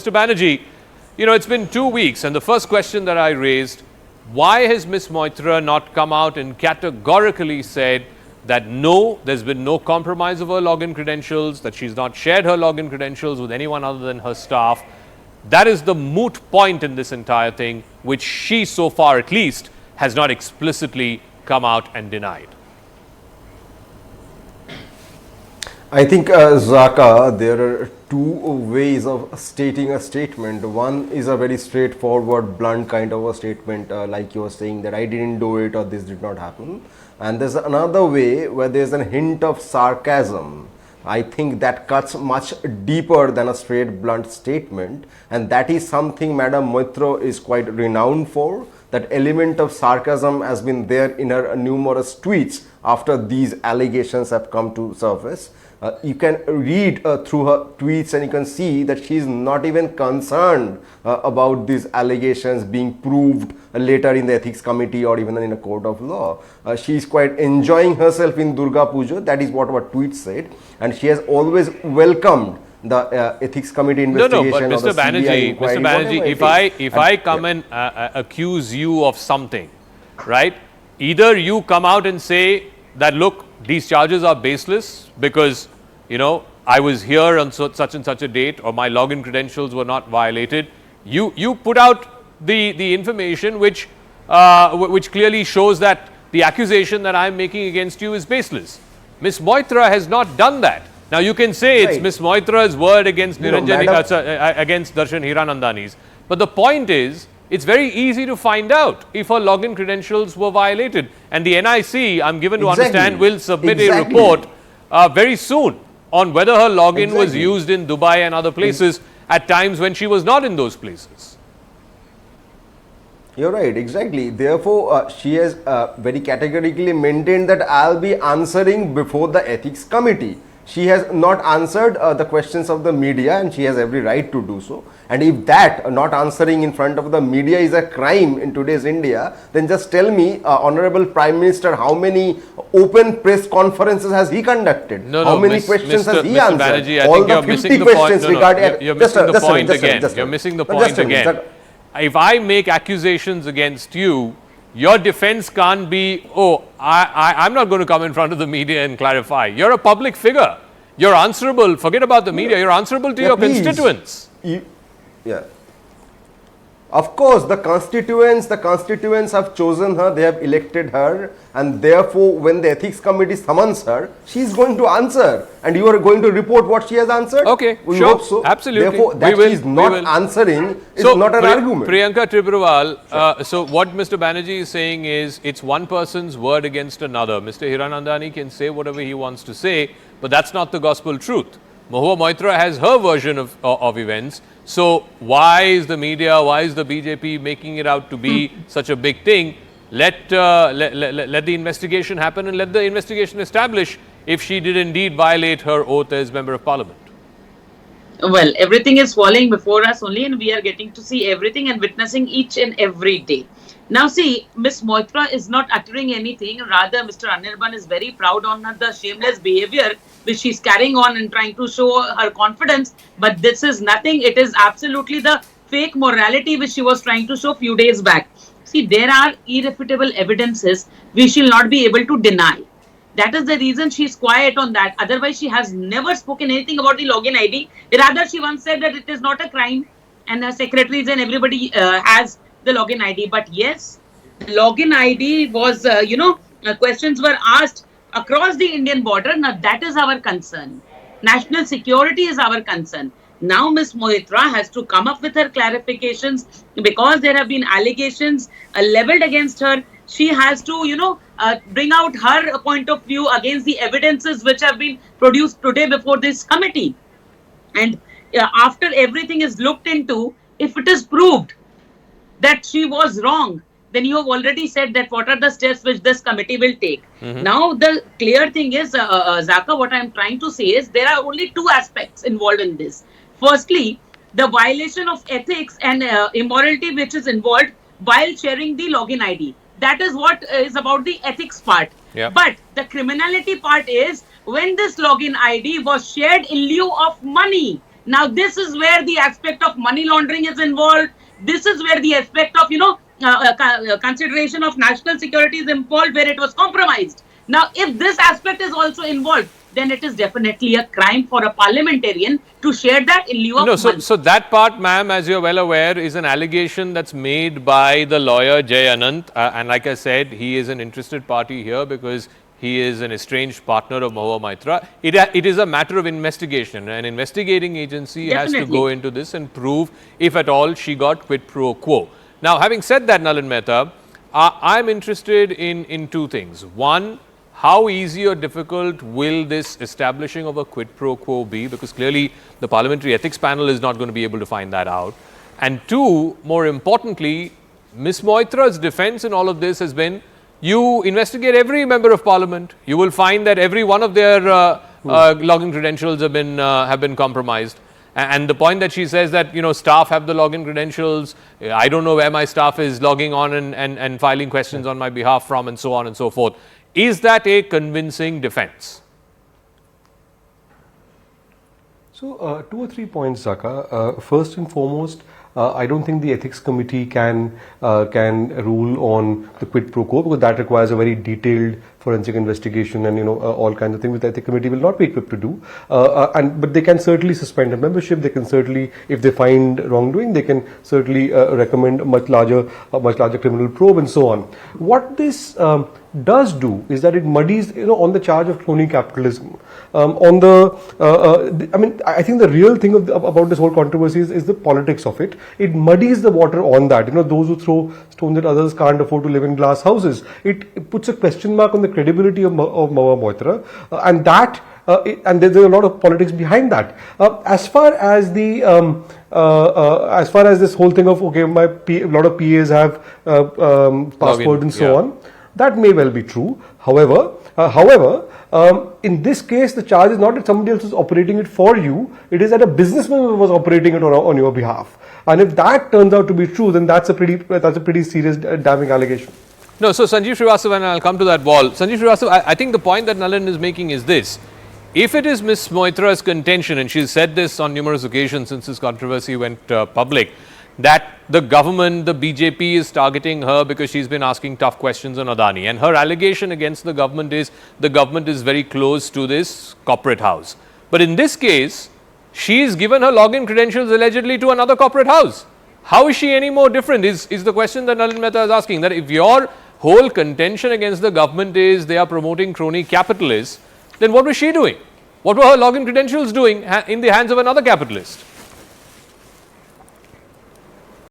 Mr. Banerjee, it's been 2 weeks, and the first question that I raised, why has Ms. Moitra not come out and categorically said that no, there's been no compromise of her login credentials, that she's not shared her login credentials with anyone other than her staff? That is the moot point in this entire thing, which she, so far at least, has not explicitly come out and denied. I think, Zaka, there are two ways of stating a statement. One is a very straightforward, blunt kind of a statement, like you were saying that I didn't do it or this did not happen. And there's another way where there's a hint of sarcasm. I think that cuts much deeper than a straight, blunt statement. And that is something Madam Moitra is quite renowned for. That element of sarcasm has been there in her numerous tweets after these allegations have come to surface. You can read through her tweets and you can see that she is not even concerned about these allegations being proved later in the ethics committee or even in a court of law. She is quite enjoying herself in Durga Puja. That is what her tweet said, and she has always welcomed the ethics committee investigation. No, but Mr. Banerjee, if I come and accuse you of something, right? Either you come out and say that, look, these charges are baseless because, I was here on such and such a date, or my login credentials were not violated. You put out the information which clearly shows that the accusation that I'm making against you is baseless. Ms. Moitra has not done that. Now you can say it's Ms. Moitra's word against against Darshan Hiranandani's, but the point is, it's very easy to find out if her login credentials were violated, and the NIC, I'm given to understand, will submit a report very soon on whether her login was used in Dubai and other places at times when she was not in those places. You're right, exactly. Therefore, she has very categorically maintained that I'll be answering before the ethics committee. She has not answered the questions of the media, and she has every right to do so. And if that not answering in front of the media is a crime in today's India, then just tell me, Honorable Prime Minister, how many open press conferences has he conducted? How many questions has he answered? Banerjee, I think you're missing the point. You're missing the point again. You're missing the point again. If I make accusations against you, your defense can't be, I'm not going to come in front of the media and clarify. You're a public figure. You're answerable. Forget about the media. You're answerable to your constituents. Of course, the constituents have chosen her, they have elected her, and therefore when the ethics committee summons her, she is going to answer, and you are going to report what she has answered. Okay, we hope so. Absolutely. Therefore, that she is not answering is not an argument. Priyanka Tribhuwal, so what Mr. Banerjee is saying is, it's one person's word against another. Mr. Hiranandani can say whatever he wants to say, but that's not the gospel truth. Mahua Moitra has her version of events. So why is the media, why is the BJP making it out to be such a big thing? Let the investigation happen, and let the investigation establish if she did indeed violate her oath as Member of Parliament. Well, everything is falling before us only, and we are getting to see everything and witnessing each and every day. Now see, Ms. Moitra is not uttering anything. Rather, Mr. Anirban is very proud on the shameless behavior which she's carrying on and trying to show her confidence. But this is nothing. It is absolutely the fake morality which she was trying to show few days back. See, there are irrefutable evidences we shall not be able to deny. That is the reason she's quiet on that. Otherwise, she has never spoken anything about the login ID. Rather, she once said that it is not a crime, and her secretaries and everybody has the login ID. But yes, login ID was, questions were asked across the Indian border. Now that is our concern. National security is our concern. Now Ms. Moitra has to come up with her clarifications, because there have been allegations leveled against her. She has to, bring out her point of view against the evidences which have been produced today before this committee. And after everything is looked into, if it is proved that she was wrong, then you have already said that what are the steps which this committee will take. Now, the clear thing is, Zaka, what I am trying to say is there are only two aspects involved in this. Firstly, the violation of ethics and immorality which is involved while sharing the login ID. That is what is about the ethics part. But the criminality part is when this login ID was shared in lieu of money. Now, this is where the aspect of money laundering is involved. This is where the aspect of, consideration of national security is involved, where it was compromised. Now, if this aspect is also involved, then it is definitely a crime for a parliamentarian to share that in lieu of money. So that part, ma'am, as you're well aware, is an allegation that's made by the lawyer Jay Anant. And like I said, he is an interested party here because he is an estranged partner of Mahua Moitra. It is a matter of investigation. An investigating agency has to go into this and prove if at all she got quid pro quo. Now, having said that, Nalin Mehta, I'm interested in two things. One, how easy or difficult will this establishing of a quid pro quo be? Because clearly the Parliamentary Ethics Panel is not going to be able to find that out. And two, more importantly, Ms. Moitra's defense in all of this has been, you investigate every member of Parliament, you will find that every one of their login credentials have been compromised. And the point that she says that, staff have the login credentials, I don't know where my staff is logging on and filing questions on my behalf from, and so on and so forth. Is that a convincing defense? So, 2 or 3 points, Zaka. First and foremost, I don't think the ethics committee can rule on the quid pro quo, because that requires a very detailed forensic investigation and all kinds of things which the ethics committee will not be equipped to do. But they can certainly suspend a membership. They can certainly, if they find wrongdoing, they can certainly recommend a much larger criminal probe and so on. What this does do is that it muddies, on the charge of crony capitalism. I think the real thing about this whole controversy is the politics of it. It muddies the water on that. Those who throw stones at others can't afford to live in glass houses. It puts a question mark on the credibility of Mahua Moitra, and there's a lot of politics behind that. As far as this whole thing of a lot of PAs have password and so on, that may well be true. However, in this case, the charge is not that somebody else is operating it for you. It is that a businessman was operating it on your behalf. And if that turns out to be true, then that's a pretty serious damning allegation. No, so Sanjeev Srivastava, and I'll come to that wall. Sanjeev Srivastava, I think the point that Nalin is making is this. If it is Ms. Moitra's contention, and she's said this on numerous occasions since this controversy went public, that the government, the BJP is targeting her because she's been asking tough questions on Adani. And her allegation against the government is very close to this corporate house. But in this case, she's given her login credentials allegedly to another corporate house. How is she any more different is the question that Nalin Mehta is asking. That if your whole contention against the government is they are promoting crony capitalists, then what was she doing? What were her login credentials doing in the hands of another capitalist?